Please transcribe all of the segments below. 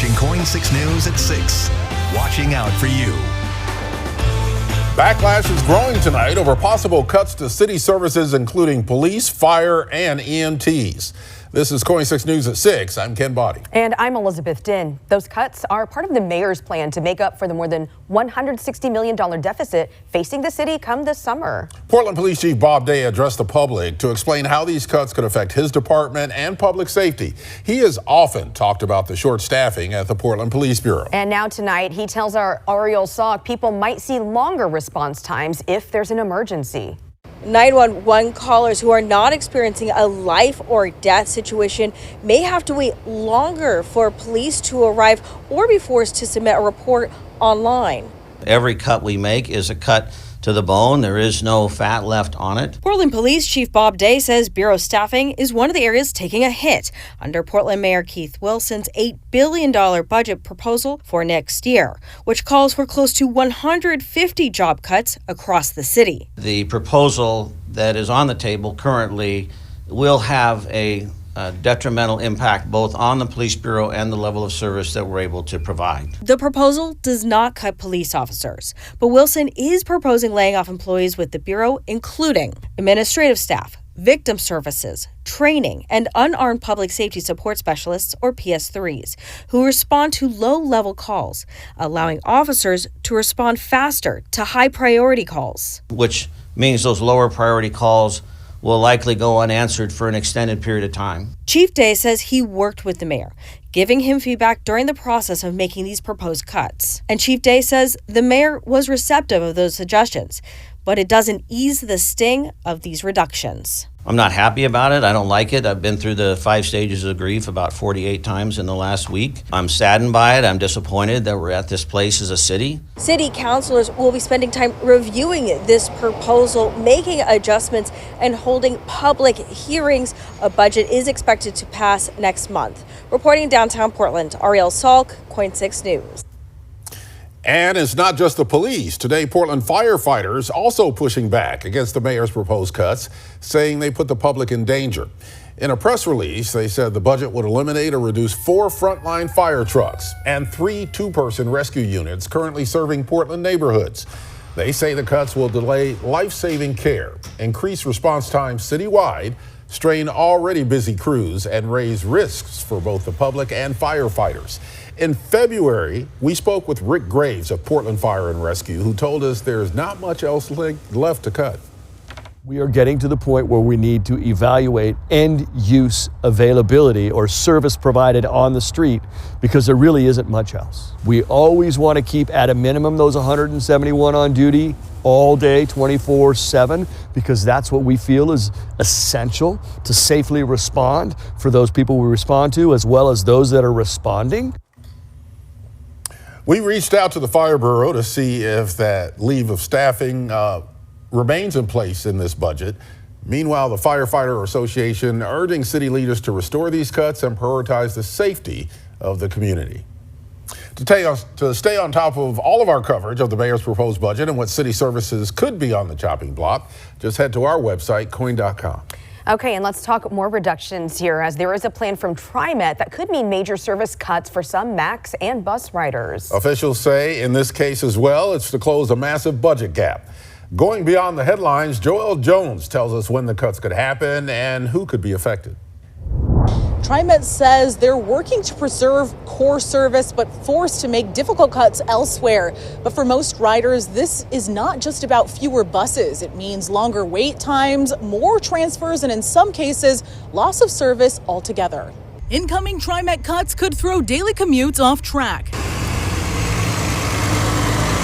watching KOIN 6 News at 6. Watching out for you. Backlash is growing tonight over possible cuts to city services, including police, fire, and EMTs. This is KOIN 6 News at 6. I'm Ken Boddy. And I'm Elizabeth Din. Those cuts are part of the mayor's plan to make up for the more than $160 million deficit facing the city come this summer. Portland Police Chief Bob Day addressed the public to explain how these cuts could affect his department and public safety. He has often talked about the short staffing at the Portland Police Bureau. And now tonight, he tells our Ariel Salk people might see longer response times if there's an emergency. 911 callers who are not experiencing a life or death situation may have to wait longer for police to arrive or be forced to submit a report online. Every cut we make is a cut to the bone. There is no fat left on it. Portland Police Chief Bob Day says bureau staffing is one of the areas taking a hit under Portland Mayor Keith Wilson's $8 billion budget proposal for next year, which calls for close to 150 job cuts across the city. The proposal that is on the table currently will have a detrimental impact both on the police bureau and the level of service that we're able to provide. The proposal does not cut police officers, but Wilson is proposing laying off employees with the bureau, including administrative staff, victim services, training, and unarmed public safety support specialists, or PS3s, who respond to low-level calls, allowing officers to respond faster to high-priority calls. Which means those lower priority calls will likely go unanswered for an extended period of time. Chief Day says he worked with the mayor, giving him feedback during the process of making these proposed cuts. And Chief Day says the mayor was receptive of those suggestions, but it doesn't ease the sting of these reductions. I'm not happy about it. I don't like it. I've been through the 5 stages of grief about 48 times in the last week. I'm saddened by it. I'm disappointed that we're at this place as a city. City councilors will be spending time reviewing this proposal, making adjustments, and holding public hearings. A budget is expected to pass next month. Reporting in downtown Portland, Ariel Salk, KOIN 6 News. And it's not just the police. Today, Portland firefighters also pushing back against the mayor's proposed cuts, saying they put the public in danger. In a press release, they said the budget would eliminate or reduce 4 frontline fire trucks and 3 two-person rescue units currently serving Portland neighborhoods. They say the cuts will delay life-saving care, increase response times citywide, strain already busy crews, and raise risks for both the public and firefighters. In February, we spoke with Rick Graves of Portland Fire and Rescue, who told us there's not much else left to cut. We are getting to the point where we need to evaluate end-use availability or service provided on the street because there really isn't much else. We always want to keep at a minimum those 171 on duty all day, 24/7, because that's what we feel is essential to safely respond for those people we respond to as well as those that are responding. We reached out to the Fire Bureau to see if that leave of staffing remains in place in this budget. Meanwhile, the Firefighter Association urging city leaders to restore these cuts and prioritize the safety of the community. To stay on top of all of our coverage of the mayor's proposed budget and what city services could be on the chopping block, just head to our website, KOIN.com. Okay, and let's talk more reductions here, as there is a plan from TriMet that could mean major service cuts for some MAX and bus riders. Officials say in this case as well, it's to close a massive budget gap. Going beyond the headlines, Joel Jones tells us when the cuts could happen and who could be affected. TriMet says they're working to preserve core service, but forced to make difficult cuts elsewhere. But for most riders, this is not just about fewer buses. It means longer wait times, more transfers, and in some cases, loss of service altogether. Incoming TriMet cuts could throw daily commutes off track.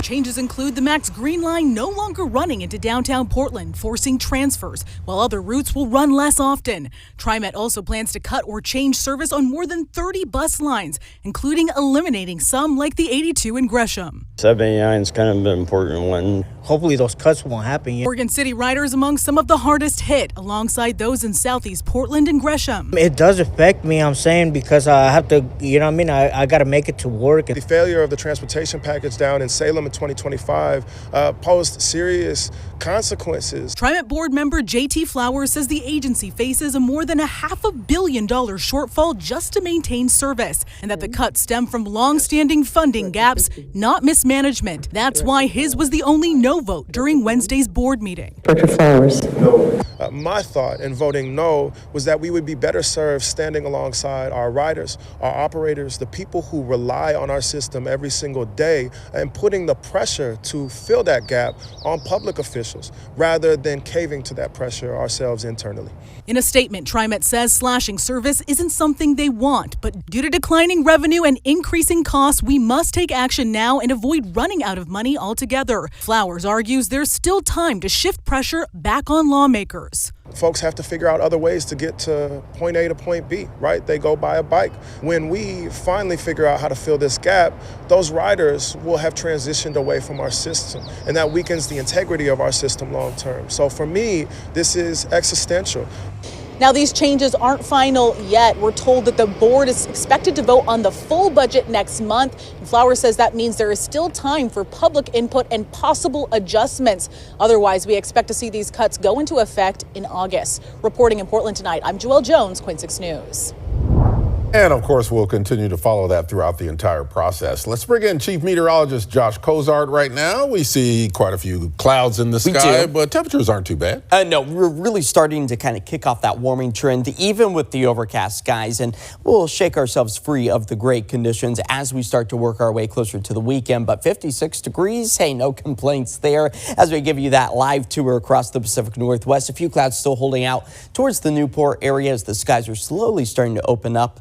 Changes include the MAX Green Line no longer running into downtown Portland, forcing transfers, while other routes will run less often. TriMet also plans to cut or change service on more than 30 bus lines, including eliminating some like the 82 in Gresham. 79 is kind of an important one. Hopefully those cuts won't happen yet. Oregon City riders among some of the hardest hit, alongside those in Southeast Portland and Gresham. It does affect me, I'm saying, because I have to, I got to make it to work. The failure of the transportation package down in Salem and 2025 posed serious consequences. TriMet board member JT Flowers says the agency faces a more than $500 million shortfall just to maintain service, and that the cuts stem from long-standing funding gaps, not mismanagement. That's why his was the only no vote during Wednesday's board meeting. Dr. Flowers. My thought in voting no was that we would be better served standing alongside our riders, our operators, the people who rely on our system every single day, and putting the pressure to fill that gap on public officials rather than caving to that pressure ourselves internally. In a statement, TriMet says slashing service isn't something they want, but due to declining revenue and increasing costs, we must take action now and avoid running out of money altogether. Flowers argues there's still time to shift pressure back on lawmakers. Folks have to figure out other ways to get to point A to point B, right? They go by a bike. When we finally figure out how to fill this gap, those riders will have transitioned away from our system, and that weakens the integrity of our system long term. So for me, this is existential. Now, these changes aren't final yet. We're told that the board is expected to vote on the full budget next month. And Flowers says that means there is still time for public input and possible adjustments. Otherwise, we expect to see these cuts go into effect in August. Reporting in Portland tonight, I'm Joelle Jones, KOIN 6 News. And of course, we'll continue to follow that throughout the entire process. Let's bring in Chief Meteorologist Josh Cozart right now. We see quite a few clouds in the sky, but temperatures aren't too bad. No, we're really starting to kind of kick off that warming trend, even with the overcast skies, and we'll shake ourselves free of the gray conditions as we start to work our way closer to the weekend. But 56 degrees, hey, no complaints there as we give you that live tour across the Pacific Northwest. A few clouds still holding out towards the Newport area as the skies are slowly starting to open up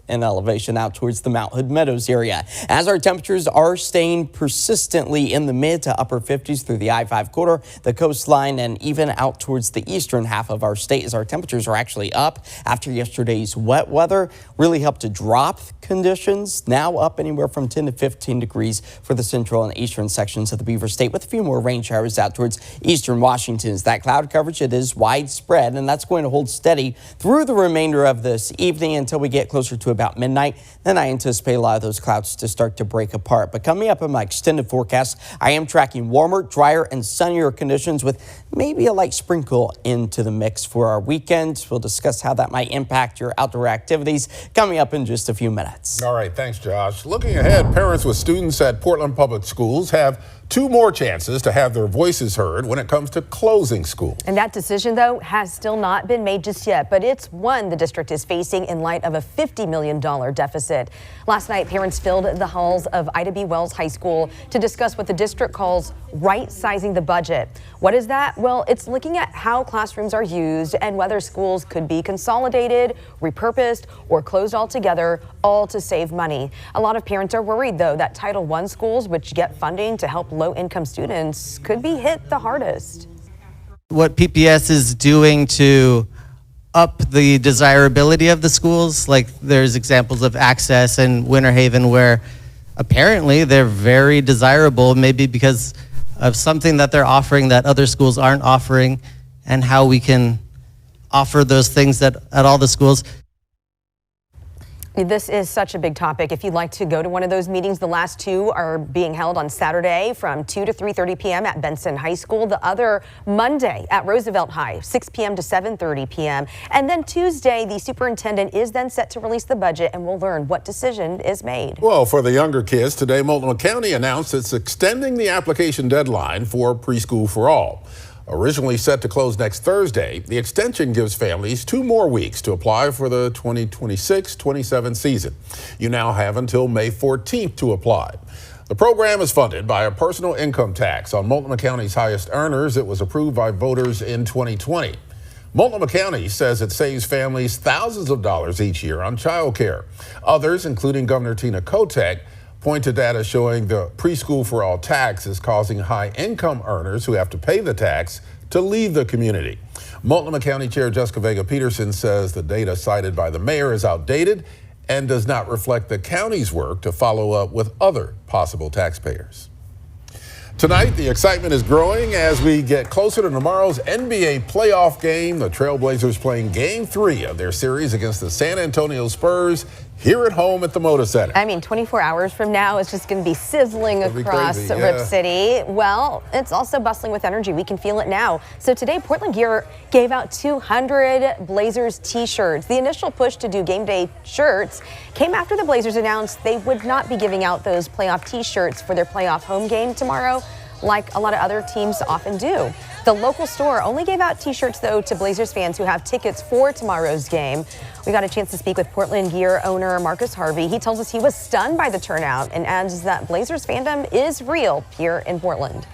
in elevation out towards the Mount Hood Meadows area. As our temperatures are staying persistently in the mid to upper 50s through the I-5 corridor, the coastline, and even out towards the eastern half of our state, as our temperatures are actually up after yesterday's wet weather really helped to drop conditions. Now up anywhere from 10 to 15 degrees for the central and eastern sections of the Beaver State, with a few more rain showers out towards eastern Washington. That cloud coverage, it is widespread, and that's going to hold steady through the remainder of this evening until we get closer to about midnight. Then I anticipate a lot of those clouds to start to break apart. But coming up in my extended forecast, I am tracking warmer, drier, and sunnier conditions with maybe a light sprinkle into the mix for our weekend. We'll discuss how that might impact your outdoor activities coming up in just a few minutes. All right, thanks, Josh. Looking ahead, parents with students at Portland Public Schools have 2 more chances to have their voices heard when it comes to closing school. And that decision, though, has still not been made just yet, but it's one the district is facing in light of a $50 million deficit. Last night, parents filled the halls of Ida B. Wells High School to discuss what the district calls right-sizing the budget. What is that? Well, it's looking at how classrooms are used and whether schools could be consolidated, repurposed, or closed altogether, all to save money. A lot of parents are worried, though, that Title I schools, which get funding to help low-income students, could be hit the hardest. What PPS is doing to up the desirability of the schools, like there's examples of Access and Winter Haven where apparently they're very desirable, maybe because of something that they're offering that other schools aren't offering, and how we can offer those things at all the schools. This is such a big topic. If you'd like to go to one of those meetings, the last 2 are being held on Saturday from 2 to 3:30 p.m. at Benson High School. The other Monday at Roosevelt High, 6 p.m. to 7:30 p.m. And then Tuesday, the superintendent is then set to release the budget, and we'll learn what decision is made. Well, for the younger kids, today Multnomah County announced it's extending the application deadline for Preschool for All. Originally set to close next Thursday, the extension gives families 2 more weeks to apply for the 2026-27 season. You now have until May 14th to apply. The program is funded by a personal income tax on Multnomah County's highest earners. It was approved by voters in 2020. Multnomah County says it saves families thousands of dollars each year on child care. Others, including Governor Tina Kotek, point to data showing the Preschool for All tax is causing high-income earners who have to pay the tax to leave the community. Multnomah County Chair Jessica Vega-Peterson says the data cited by the mayor is outdated and does not reflect the county's work to follow up with other possible taxpayers. Tonight, the excitement is growing as we get closer to tomorrow's NBA playoff game. The Trailblazers playing Game 3 of their series against the San Antonio Spurs here at home at the Moda Center. I mean, 24 hours from now, it's just going to be sizzling across Rip City. Well, it's also bustling with energy. We can feel it now. So today, Portland Gear gave out 200 Blazers t-shirts. The initial push to do game day shirts came after the Blazers announced they would not be giving out those playoff t-shirts for their playoff home game tomorrow, like a lot of other teams often do. The local store only gave out t-shirts, though, to Blazers fans who have tickets for tomorrow's game. We got a chance to speak with Portland Gear owner Marcus Harvey. He tells us he was stunned by the turnout and adds that Blazers fandom is real here in Portland.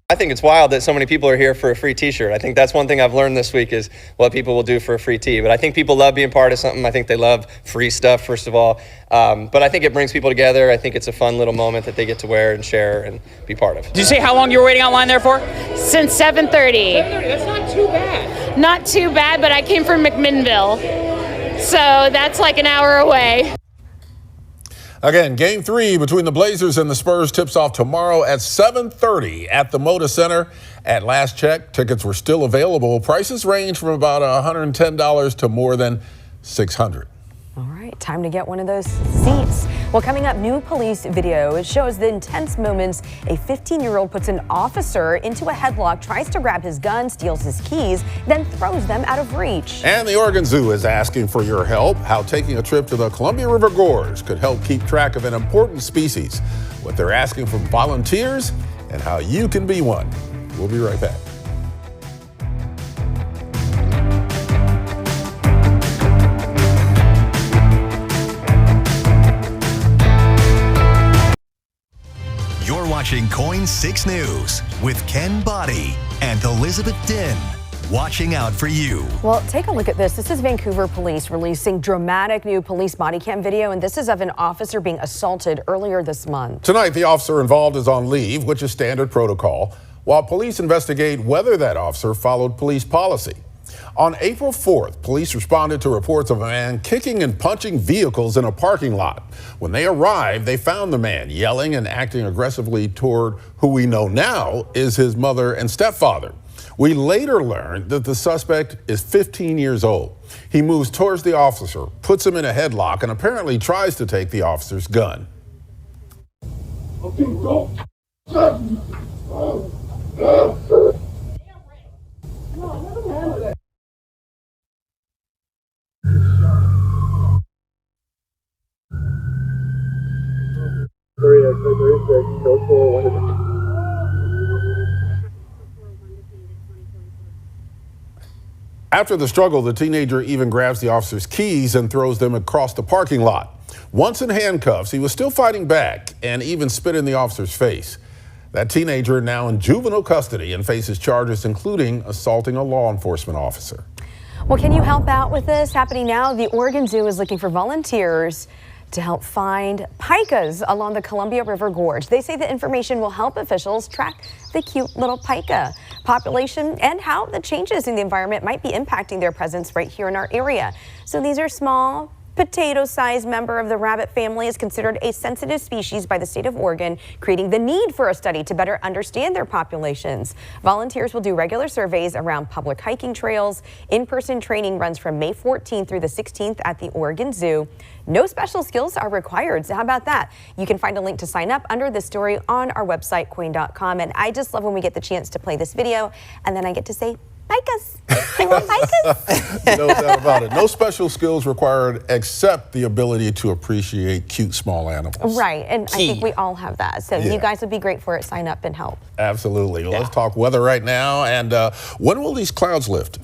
I think it's wild that so many people are here for a free t-shirt. I think that's one thing I've learned this week is what people will do for a free tee. But I think people love being part of something. I think they love free stuff, first of all. But I think it brings people together. I think it's a fun little moment that they get to wear and share and be part of. Did you say how long you were waiting online there for? Since 7:30. 7:30, that's not too bad. Not too bad, but I came from McMinnville, so that's like an hour away. Again, Game 3 between the Blazers and the Spurs tips off tomorrow at 7:30 at the Moda Center. At last check, tickets were still available. Prices range from about $110 to more than $600. All right, time to get one of those seats. Well, coming up, new police video. It shows the intense moments a 15-year-old puts an officer into a headlock, tries to grab his gun, steals his keys, then throws them out of reach. And the Oregon Zoo is asking for your help. How taking a trip to the Columbia River Gorge could help keep track of an important species. What they're asking from volunteers and how you can be one. We'll be right back. You're watching KOIN 6 News with Ken Boddy and Elizabeth Din. Watching out for you. Well, take a look at this. This is Vancouver police releasing dramatic new police body cam video, and this is of an officer being assaulted earlier this month. Tonight, the officer involved is on leave, which is standard protocol, while police investigate whether that officer followed police policy. On April 4th, police responded to reports of a man kicking and punching vehicles in a parking lot. When they arrived, they found the man yelling and acting aggressively toward who we know now is his mother and stepfather. We later learned that the suspect is 15 years old. He moves towards the officer, puts him in a headlock, and apparently tries to take the officer's gun. Okay, go. After the struggle, the teenager even grabs the officer's keys and throws them across the parking lot. Once in handcuffs, he was still fighting back and even spit in the officer's face. That teenager now in juvenile custody and faces charges including assaulting a law enforcement officer. Well, can you help out with this? Happening now, the Oregon Zoo is looking for volunteers to help find pikas along the Columbia River Gorge. They say the information will help officials track the cute little pika population and how the changes in the environment might be impacting their presence right here in our area. So these are small, potato-sized member of the rabbit family, is considered a sensitive species by the state of Oregon, creating the need for a study to better understand their populations. Volunteers will do regular surveys around public hiking trails. In-person training runs from May 14th through the 16th at the Oregon Zoo. No special skills are required, so how about that? You can find a link to sign up under this story on our website, KOIN.com. And I just love when we get the chance to play this video, and then I get to say, pikas. I love pikas. No doubt about it. No special skills required except the ability to appreciate cute small animals. Right, and I think we all have that. So you guys would be great for it. Sign up and help. Absolutely. Well, let's talk weather right now. And when will these clouds lift?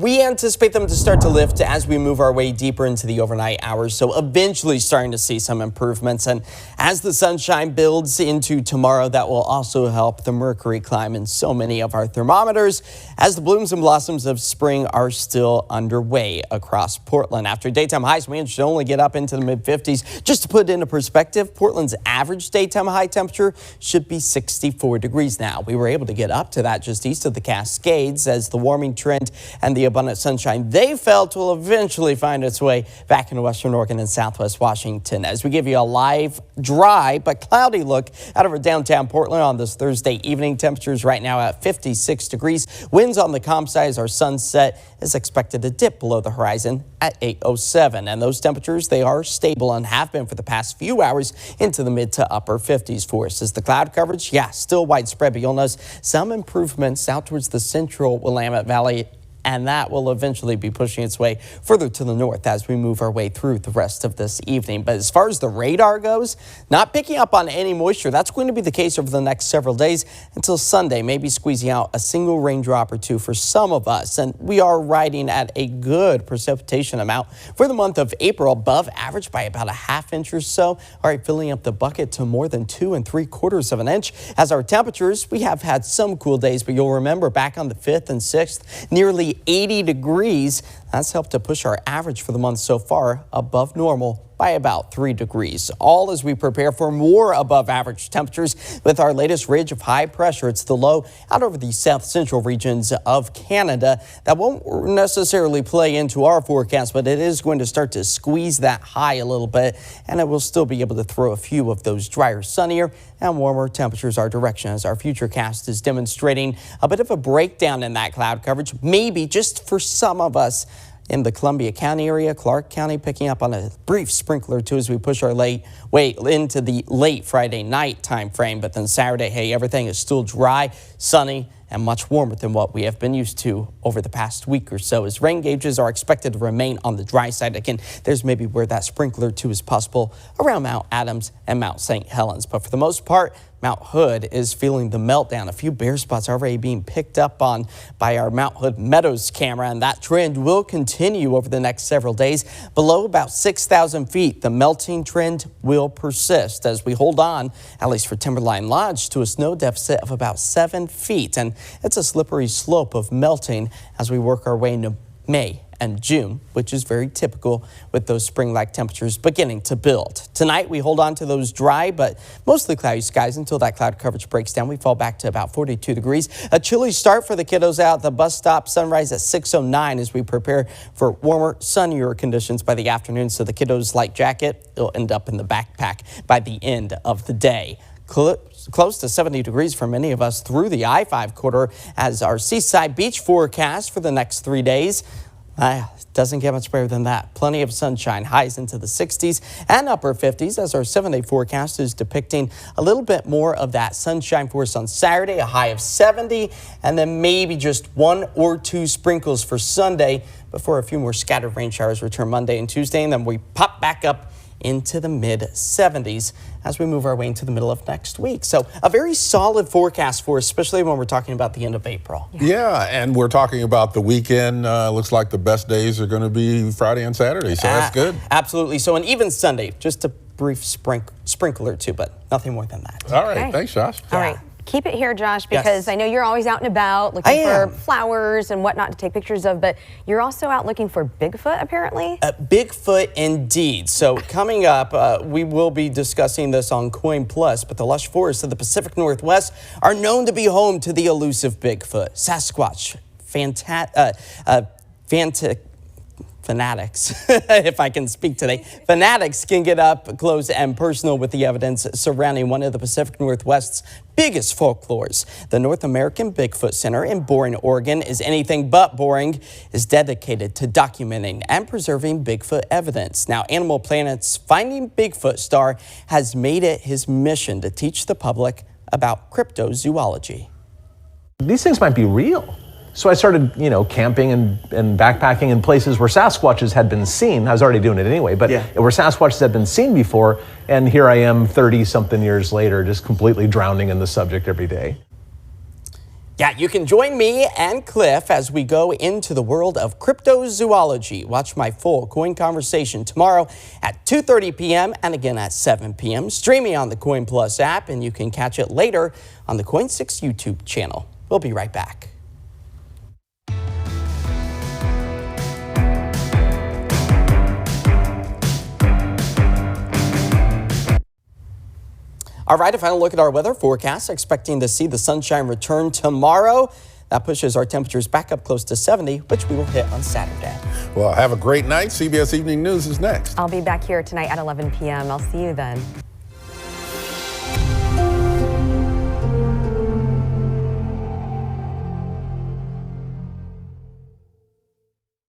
We anticipate them to start to lift as we move our way deeper into the overnight hours. So eventually starting to see some improvements. And as the sunshine builds into tomorrow, that will also help the mercury climb in so many of our thermometers as the blooms and blossoms of spring are still underway across Portland. After daytime highs, we should only get up into the mid-50s. Just to put it into perspective, Portland's average daytime high temperature should be 64 degrees now. We were able to get up to that just east of the Cascades as the warming trend and the abundant sunshine they felt will eventually find its way back into Western Oregon and Southwest Washington. As we give you a live, dry, but cloudy look out over downtown Portland on this Thursday evening. Temperatures right now at 56 degrees. Winds on the Tecumseh as our sunset is expected to dip below the horizon at 8:07. And those temperatures, they are stable and have been for the past few hours into the mid to upper 50s for us. As the cloud coverage, still widespread, but you'll notice some improvements out towards the central Willamette Valley, and that will eventually be pushing its way further to the north as we move our way through the rest of this evening. But as far as the radar goes, not picking up on any moisture. That's going to be the case over the next several days until Sunday, maybe squeezing out a single raindrop or two for some of us. And we are riding at a good precipitation amount for the month of April, above average by about a ½ inch or so. All right, filling up the bucket to more than 2 3/4 of an inch. As our temperatures, we have had some cool days, but you'll remember back on the 5th and 6th, nearly 80 degrees. That's helped to push our average for the month so far above normal by about 3 degrees. All as we prepare for more above average temperatures with our latest ridge of high pressure. It's the low out over the south central regions of Canada. That won't necessarily play into our forecast, but it is going to start to squeeze that high a little bit, and it will still be able to throw a few of those drier, sunnier and warmer temperatures our direction, as our future cast is demonstrating a bit of a breakdown in that cloud coverage, maybe just for some of us in the Columbia County area, Clark County picking up on a brief sprinkler or two as we push our way into the late Friday night time frame. But then Saturday, hey, everything is still dry, sunny, and much warmer than what we have been used to over the past week or so, as rain gauges are expected to remain on the dry side. Again, there's maybe where that sprinkler or two is possible around Mount Adams and Mount St. Helens. But for the most part, Mount Hood is feeling the meltdown. A few bare spots already being picked up on by our Mount Hood Meadows camera, and that trend will continue over the next several days. Below about 6,000 feet, the melting trend will persist as we hold on, at least for Timberline Lodge, to a snow deficit of about 7 feet. And it's a slippery slope of melting as we work our way into May and June, which is very typical with those spring-like temperatures beginning to build. Tonight, we hold on to those dry but mostly cloudy skies until that cloud coverage breaks down. We fall back to about 42 degrees. A chilly start for the kiddos out at the bus stop. Sunrise at 6:09 as we prepare for warmer, sunnier conditions by the afternoon. So the kiddos' light jacket will end up in the backpack by the end of the day. Close to 70 degrees for many of us through the I-5 corridor as our Seaside Beach forecast for the next 3 days. Doesn't get much better than that. Plenty of sunshine, highs into the 60s and upper 50s as our 7-day forecast is depicting a little bit more of that sunshine for us on Saturday, a high of 70, and then maybe just 1 or 2 sprinkles for Sunday before a few more scattered rain showers return Monday and Tuesday, and then we pop back up into the mid-70s as we move our way into the middle of next week. So a very solid forecast for us, especially when we're talking about the end of April. Yeah, and we're talking about the weekend. Looks like the best days are going to be Friday and Saturday, so that's good. Absolutely. So an even Sunday, just a brief sprinkle or two, but nothing more than that. All right. Thanks, Josh. All right. Keep it here, Josh, because I know you're always out and about looking for flowers and whatnot to take pictures of, but you're also out looking for Bigfoot, apparently? Bigfoot, indeed. So coming up, we will be discussing this on KOIN Plus, but the lush forests of the Pacific Northwest are known to be home to the elusive Bigfoot, Sasquatch, fanatics, if I can speak today. Fanatics can get up close and personal with the evidence surrounding one of the Pacific Northwest's biggest folklores. The North American Bigfoot Center in Boring, Oregon is anything but boring, is dedicated to documenting and preserving Bigfoot evidence. Now, Animal Planet's Finding Bigfoot star has made it his mission to teach the public about cryptozoology. These things might be real. So I started, camping and backpacking in places where Sasquatches had been seen. I was already doing it anyway, but where Sasquatches had been seen before, and here I am 30-something years later, just completely drowning in the subject every day. Yeah, you can join me and Cliff as we go into the world of cryptozoology. Watch my full KOIN conversation tomorrow at 2:30 p.m. and again at 7 p.m. Streaming on the KOIN Plus app, and you can catch it later on the KOIN 6 YouTube channel. We'll be right back. All right, a final look at our weather forecast. Expecting to see the sunshine return tomorrow. That pushes our temperatures back up close to 70, which we will hit on Saturday. Well, have a great night. CBS Evening News is next. I'll be back here tonight at 11 p.m. I'll see you then.